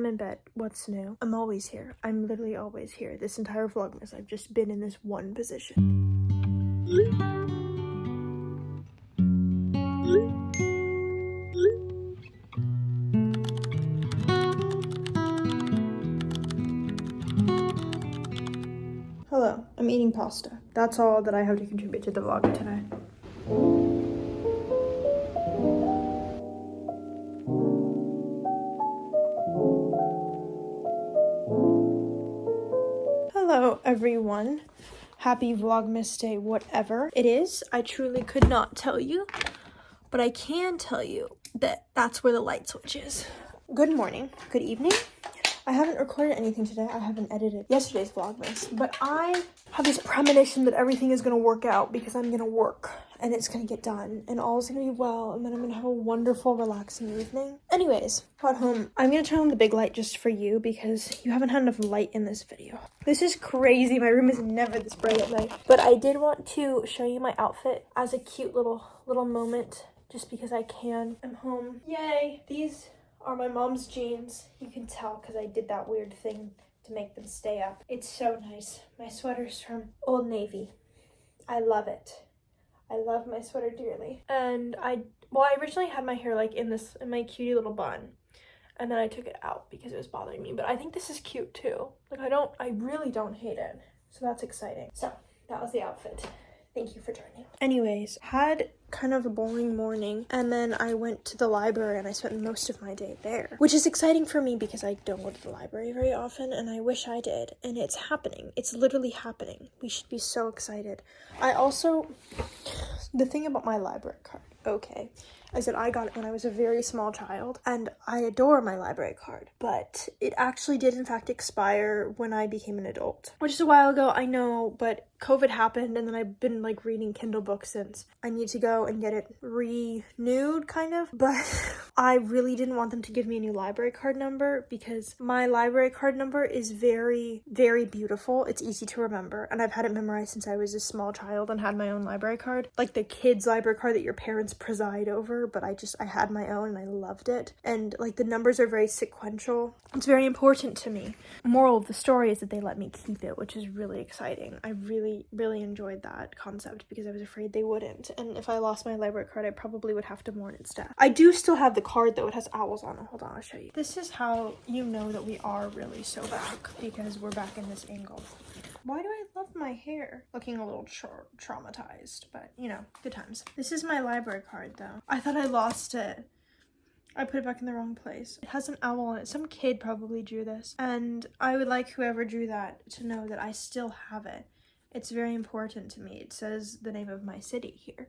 I'm in bed. What's new? I'm always here. I'm literally always here. This entire vlogmas, I've just been in this one position. Hello, I'm eating pasta. That's all that I have to contribute to the vlog today. Hello, everyone. Happy Vlogmas Day, whatever it is. I truly could not tell you, but I can tell you that that's where the light switch is. Good morning, good evening. I haven't recorded anything today. I haven't edited yesterday's Vlogmas, but I have this premonition that everything is going to work out because I'm going to work and it's going to get done and all is going to be well and then I'm going to have a wonderful, relaxing evening. Anyways, got home. I'm going to turn on the big light just for you because you haven't had enough light in this video. This is crazy. My room is never this bright at night, but I did want to show you my outfit as a cute little moment just because I can. I'm home. Yay. These are my mom's jeans. You can tell because I did that weird thing to make them stay up. It's so nice. My sweater's from Old Navy. I love it. I love my sweater dearly. And I originally had my hair like in my cutie little bun. And then I took it out because it was bothering me. But I think this is cute too. Like I really don't hate it. So that's exciting. So that was the outfit. Thank you for joining. Anyways, had kind of a boring morning and then I went to the library and I spent most of my day there, which is exciting for me because I don't go to the library very often and I wish I did, and it's happening. It's literally happening. We should be so excited. The thing about my library card, okay, is that I got it when I was a very small child and I adore my library card, but it actually did in fact expire when I became an adult, which is a while ago, I know, but COVID happened and then I've been like reading Kindle books since. I need to go and get it renewed kind of, but I really didn't want them to give me a new library card number because my library card number is very, very beautiful. It's easy to remember and I've had it memorized since I was a small child and had my own library card, like the kids library card that your parents preside over, but I had my own and I loved it. And like the numbers are very sequential. It's very important to me. Moral of the story is that they let me keep it, which is really exciting. I really enjoyed that concept because I was afraid they wouldn't, and if I lost my library card I probably would have to mourn its death. I do still have the card though. It has owls on it. Hold on, I'll show you. This is how you know that we are really so back, because we're back in this angle. Why do I love my hair? Looking a little traumatized, but you know, good times. This is my library card though. I thought I lost it. I put it back in the wrong place. It has an owl on it. Some kid probably drew this, and I would like whoever drew that to know that I still have it. It's very important to me. It says the name of my city here,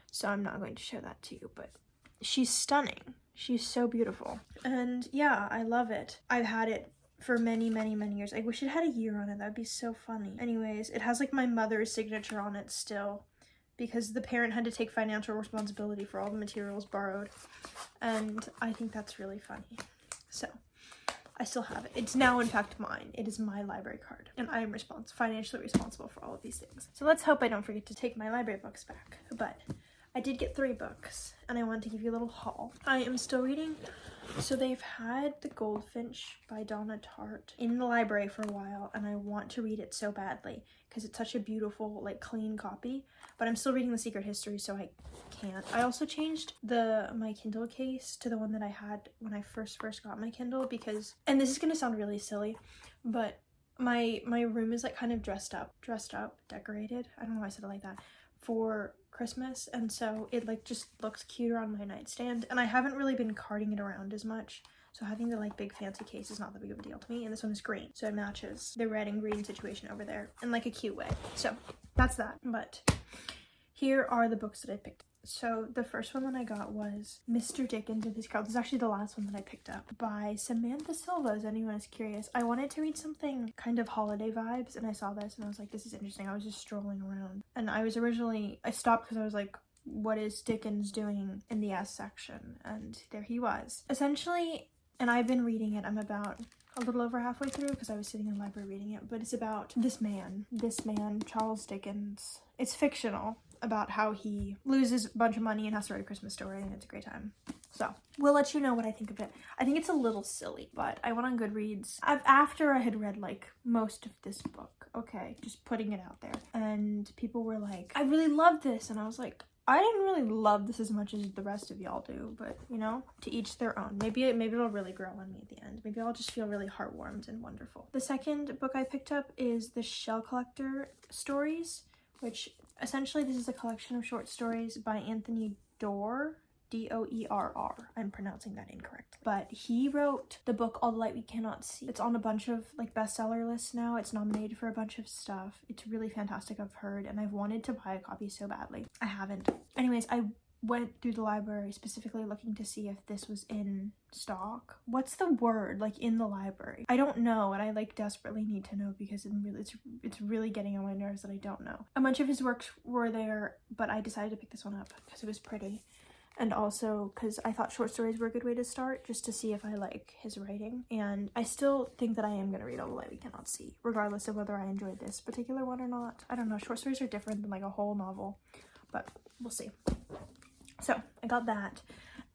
so I'm not going to show that to you, but she's stunning. She's so beautiful. And yeah, I love it. I've had it for many years. I wish it had a year on it. That'd be so funny. Anyways, it has like my mother's signature on it still, because the parent had to take financial responsibility for all the materials borrowed, and I think that's really funny. So I still have it. It's now in fact mine. It is my library card and I am financially responsible for all of these things. So let's hope I don't forget to take my library books back. But I did get 3 books and I wanted to give you a little haul. I am still reading. So they've had The Goldfinch by Donna Tartt in the library for a while and I want to read it so badly because it's such a beautiful, like, clean copy. But I'm still reading The Secret History, so I can't. I also changed my Kindle case to the one that I had when I first got my Kindle because, and this is gonna sound really silly, but my room is like kind of dressed up, decorated. I don't know why I said it like that, for Christmas, and so it like just looks cuter on my nightstand, and I haven't really been carting it around as much. So having the like big fancy case is not that big of a deal to me, and this one is green, so it matches the red and green situation over there in like a cute way. So that's that. But here are the books that I picked. So the first one that I got was Mr. Dickens and His Crowd. This is actually the last one that I picked up, by Samantha Silva, as anyone is curious. I wanted to read something kind of holiday vibes, and I saw this and I was like, this is interesting. I was just strolling around and I stopped because I was like, what is Dickens doing in the S section? And there he was. Essentially, and I've been reading it, I'm about a little over halfway through because I was sitting in the library reading it, but it's about this man, Charles Dickens. It's fictional, about how he loses a bunch of money and has to write a Christmas story, and it's a great time. So we'll let you know what I think of it. I think it's a little silly, but I went on Goodreads after I had read like most of this book. Okay, just putting it out there. And people were like, I really love this. And I was like, I didn't really love this as much as the rest of y'all do, but you know, to each their own. Maybe it'll really grow on me at the end. Maybe I'll just feel really heartwarmed and wonderful. The second book I picked up is The Shell Collector Stories, which essentially this is a collection of short stories by Anthony Doerr. Doerr. I'm pronouncing that incorrect. But he wrote the book All the Light We Cannot See. It's on a bunch of like bestseller lists now. It's nominated for a bunch of stuff. It's really fantastic, I've heard, and I've wanted to buy a copy so badly. I haven't. Anyways, I went through the library specifically looking to see if this was in stock. What's the word, like, in the library? I don't know, and I like desperately need to know because it's really getting on my nerves that I don't know. A bunch of his works were there, but I decided to pick this one up because it was pretty. And also because I thought short stories were a good way to start, just to see if I like his writing. And I still think that I am going to read All the Light We Cannot See, regardless of whether I enjoyed this particular one or not. I don't know, short stories are different than like a whole novel, but we'll see. So I got that.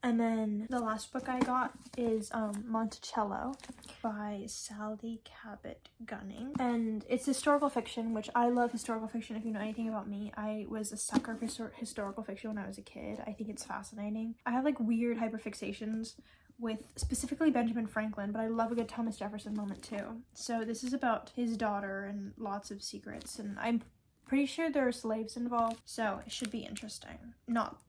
And then the last book I got is Monticello by Sally Cabot Gunning. And it's historical fiction, which I love historical fiction. If you know anything about me, I was a sucker for historical fiction when I was a kid. I think it's fascinating. I have like weird hyperfixations with specifically Benjamin Franklin, but I love a good Thomas Jefferson moment too. So this is about his daughter and lots of secrets, and I'm pretty sure there are slaves involved, so it should be interesting. Not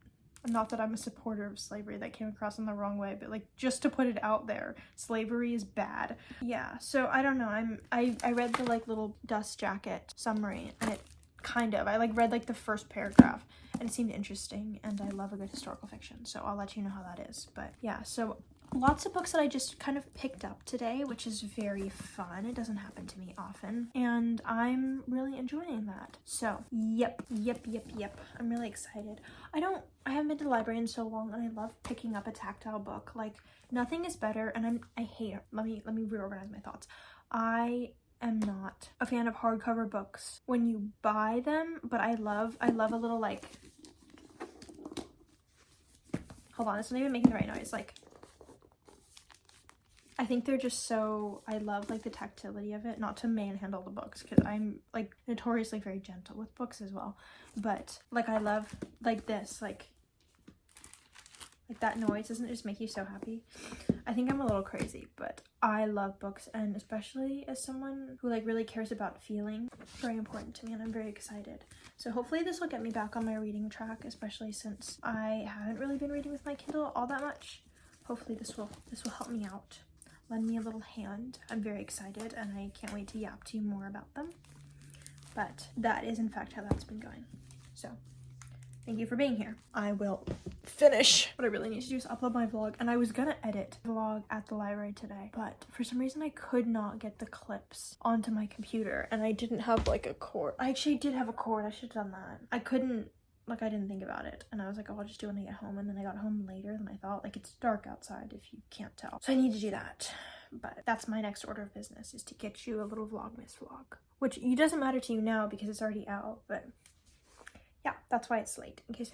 that I'm a supporter of slavery, that came across in the wrong way, but like just to put it out there, slavery is bad. Yeah, so I don't know, I read the like little dust jacket summary, and it I like read like the first paragraph and it seemed interesting, and I love a good historical fiction, so I'll let you know how that is. But yeah, so lots of books that I just kind of picked up today, which is very fun. It doesn't happen to me often, and I'm really enjoying that. So yep, I'm really excited. I haven't been to the library in so long, and I love picking up a tactile book. Like, nothing is better, and I hate it. Let me reorganize my thoughts. I am not a fan of hardcover books when you buy them, but I love a little like, hold on, it's not even making the right noise. Like, I think they're just so, I love like the tactility of it, not to manhandle the books because I'm like notoriously very gentle with books as well, but like I love like this, like that noise. Doesn't it just make you so happy? I think I'm a little crazy, but I love books, and especially as someone who like really cares about feeling, it's very important to me, and I'm very excited. So hopefully this will get me back on my reading track, especially since I haven't really been reading with my Kindle all that much. Hopefully this will help me out. Lend me a little hand. I'm very excited, and I can't wait to yap to you more about them. But that is in fact how that's been going. So thank you for being here. I will finish. What I really need to do is upload my vlog, and I was gonna edit the vlog at the library today, but for some reason I could not get the clips onto my computer, and I didn't have like a cord. I actually did have a cord. I should have done that. I didn't think about it, and I was like, oh, I'll just do it when I get home, and then I got home later than I thought. Like, it's dark outside if you can't tell, so I need to do that. But that's my next order of business, is to get you a little vlogmas vlog, which it doesn't matter to you now because it's already out, but yeah, that's why it's late, in case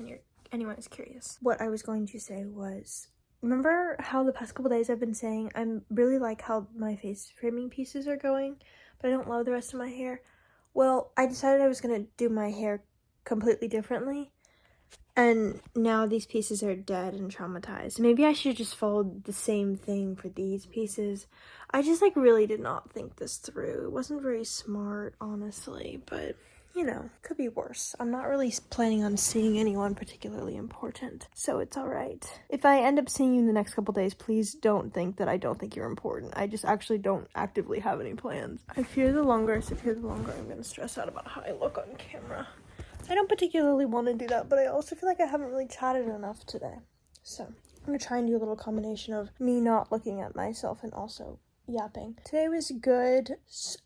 anyone is curious. What I was going to say was, remember how the past couple days I've been saying I really like how my face framing pieces are going, but I don't love the rest of my hair? Well, I decided I was gonna do my hair completely differently, and now these pieces are dead and traumatized. Maybe I should just follow the same thing for these pieces. I just like really did not think this through. It wasn't very smart, honestly, but you know, could be worse. I'm not really planning on seeing anyone particularly important, so it's alright. If I end up seeing you in the next couple days, please don't think that I don't think you're important. I just actually don't actively have any plans. I fear the longer I sit here, the longer I'm gonna stress out about how I look on camera. I don't particularly want to do that, but I also feel like I haven't really chatted enough today. So I'm gonna try and do a little combination of me not looking at myself and also yapping. Today was good.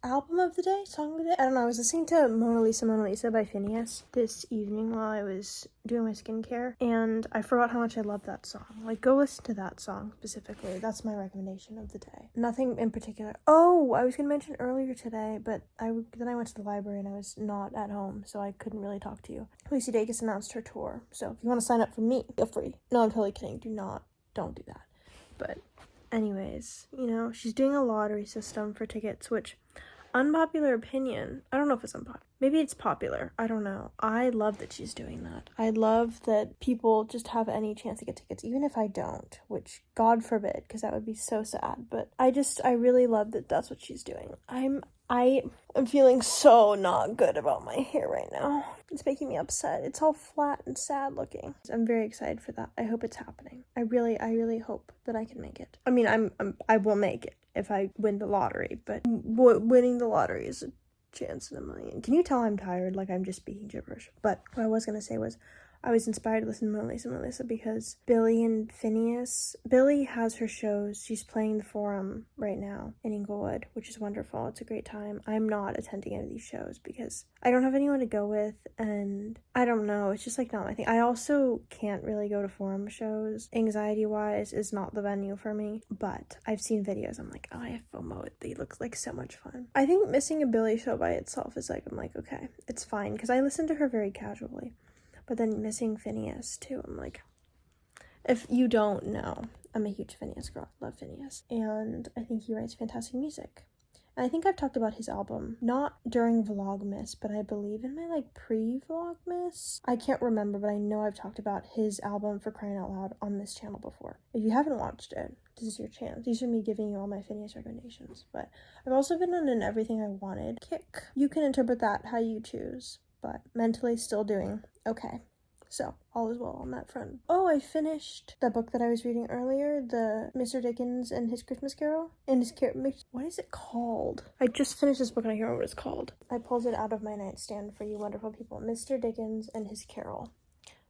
Album of the day? Song of the day? I don't know. I was listening to Mona Lisa by Phineas this evening while I was doing my skincare, and I forgot how much I love that song. Like, go listen to that song specifically. That's my recommendation of the day. Nothing in particular. Oh, I was gonna mention earlier today, but then I went to the library and I was not at home, so I couldn't really talk to you. Lucy Dacus announced her tour, so if you want to sign up for me, feel free. No, I'm totally kidding. Do not don't do that. But anyways, you know, she's doing a lottery system for tickets, which, unpopular opinion, I don't know if it's unpopular. Maybe it's popular. I don't know. I love that she's doing that. I love that people just have any chance to get tickets, even if I don't, which God forbid, because that would be so sad. But I really love that that's what she's doing. I am feeling so not good about my hair right now. It's making me upset. It's all flat and sad looking. I'm very excited for that. I hope it's happening. I really hope that I can make it. I mean, I will make it if I win the lottery, but winning the lottery is a chance in a million. Can you tell I'm tired? Like, I'm just speaking gibberish. But what I was gonna say was, I was inspired to listen to Mona Lisa because Billy and Phineas. Billy has her shows. She's playing the Forum right now in Inglewood, which is wonderful. It's a great time. I'm not attending any of these shows because I don't have anyone to go with, and I don't know. It's just like not my thing. I also can't really go to Forum shows. Anxiety-wise is not the venue for me, but I've seen videos. I'm like, oh, I have FOMO. They look like so much fun. I think missing a Billy show by itself is like, I'm like, okay, it's fine because I listen to her very casually. But then missing Phineas, too. I'm like, if you don't know, I'm a huge Phineas girl. I love Phineas. And I think he writes fantastic music. And I think I've talked about his album, not during Vlogmas, but I believe in my, like, pre-Vlogmas. I can't remember, but I know I've talked about his album For Crying Out Loud on this channel before. If you haven't watched it, this is your chance. These are me giving you all my Phineas recommendations. But I've also been on an Everything I Wanted kick. You can interpret that how you choose, but mentally still doing okay. So, all is well on that front. Oh, I finished the book that I was reading earlier, the Mr. Dickens and His Christmas Carol. What is it called? I just finished this book and I can't remember what it's called. I pulled it out of my nightstand for you wonderful people. Mr. Dickens and His Carol.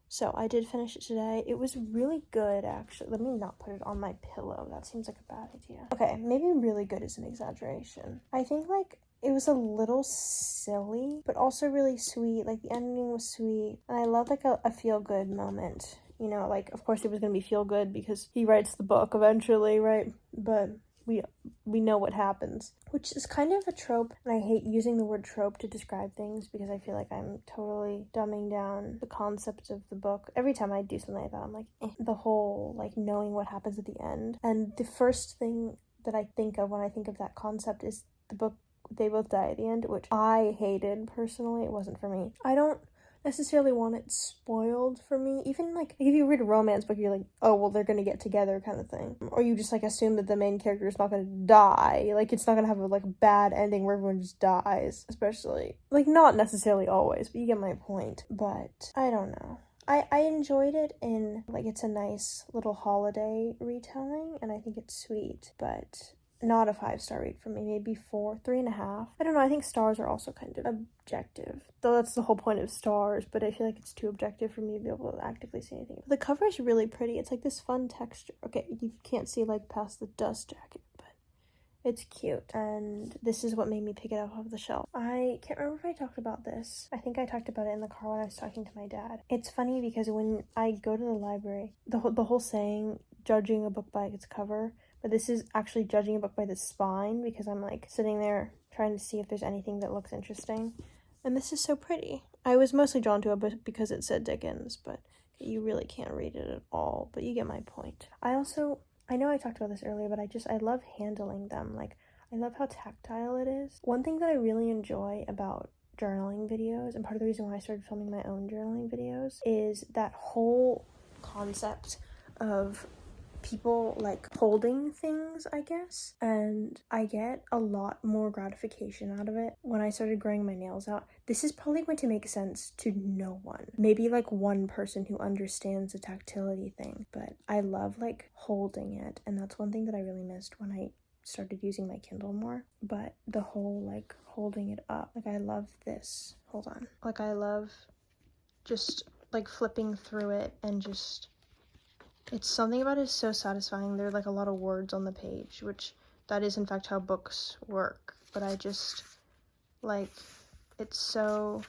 So, I did finish it today. It was really good, actually. Let me not put it on my pillow. That seems like a bad idea. Okay, maybe really good is an exaggeration. I think, like, it was a little silly, but also really sweet. Like, the ending was sweet. And I love, like, a feel-good moment. You know, like, of course it was going to be feel-good because he writes the book eventually, right? But we know what happens. Which is kind of a trope, and I hate using the word trope to describe things because I feel like I'm totally dumbing down the concept of the book. Every time I do something like that, I'm like, The whole, like, knowing what happens at the end. And the first thing that I think of when I think of that concept is the book They Both Die at the End, which I hated personally. It wasn't for me. I don't necessarily want it spoiled for me. Even like if you read a romance book, you're like, oh well, they're gonna get together kind of thing, or you just like assume that the main character is not gonna die. Like, it's not gonna have a like bad ending where everyone just dies, especially like not necessarily always, but you get my point. But I don't know. I enjoyed it in like it's a nice little holiday retelling, and I think it's sweet, but not a 5-star read for me, maybe 4, 3.5. I don't know, I think stars are also kind of objective. Though that's the whole point of stars, but I feel like it's too objective for me to be able to actively see anything. But the cover is really pretty. It's like this fun texture. Okay, you can't see like past the dust jacket, but it's cute. And this is what made me pick it up off the shelf. I can't remember if I talked about this. I think I talked about it in the car when I was talking to my dad. It's funny because when I go to the library, the whole saying, judging a book by its cover, but this is actually judging a book by the spine because I'm like sitting there trying to see if there's anything that looks interesting. And this is so pretty. I was mostly drawn to it because it said Dickens, but you really can't read it at all, but you get my point. I know I talked about this earlier, but I love handling them. Like, I love how tactile it is. One thing that I really enjoy about journaling videos, and part of the reason why I started filming my own journaling videos, is that whole concept of people like holding things, I guess, and I get a lot more gratification out of it when I started growing my nails out. This is probably going to make sense to no one, maybe like one person who understands the tactility thing, but I love like holding it, and that's one thing that I really missed when I started using my Kindle more. But the whole like holding it up, like I love this, hold on, like I love just like flipping through it and just it's something about it is so satisfying. There are like a lot of words on the page, which that is in fact how books work, but I just like it's so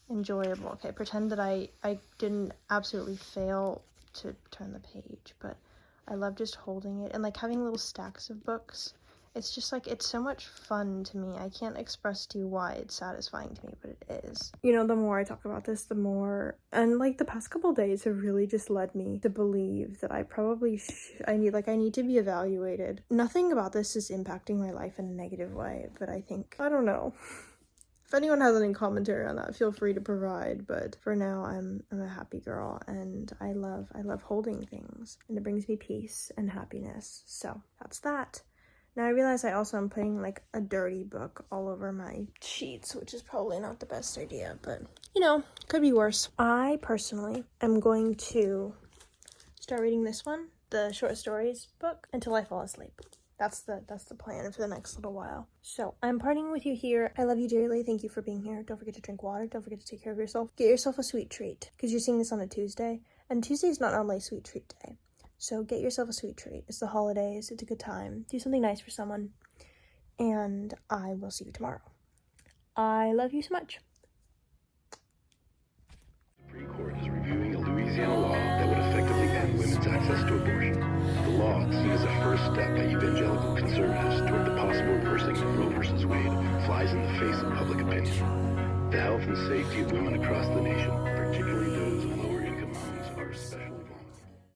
enjoyable. Okay, pretend that I didn't absolutely fail to turn the page, but I love just holding it and like having little stacks of books It's just like, it's so much fun to me. I can't express to you why it's satisfying to me, but it is. You know, the more I talk about this, the more, and like the past couple days have really just led me to believe that I probably I need to be evaluated. Nothing about this is impacting my life in a negative way, but I think, I don't know. If anyone has any commentary on that, feel free to provide, but for now, I'm a happy girl, and I love holding things, and it brings me peace and happiness, so that's that. Now I realize I also am putting like a dirty book all over my sheets, which is probably not the best idea, but you know, could be worse. I personally am going to start reading this one, the short stories book, until I fall asleep. That's the plan for the next little while. So I'm parting with you here. I love you dearly. Thank you for being here. Don't forget to drink water. Don't forget to take care of yourself. Get yourself a sweet treat, because you're seeing this on a Tuesday, and Tuesday is not normally a sweet treat day. So get yourself a sweet treat. It's the holidays. It's a good time. Do something nice for someone. And I will see you tomorrow. I love you so much. The Supreme Court is reviewing a Louisiana law that would effectively end women's access to abortion. The law, seen as a first step by evangelical conservatives toward the possible reversing of Roe v. Wade, flies in the face of public opinion. The health and safety of women across the nation, particularly those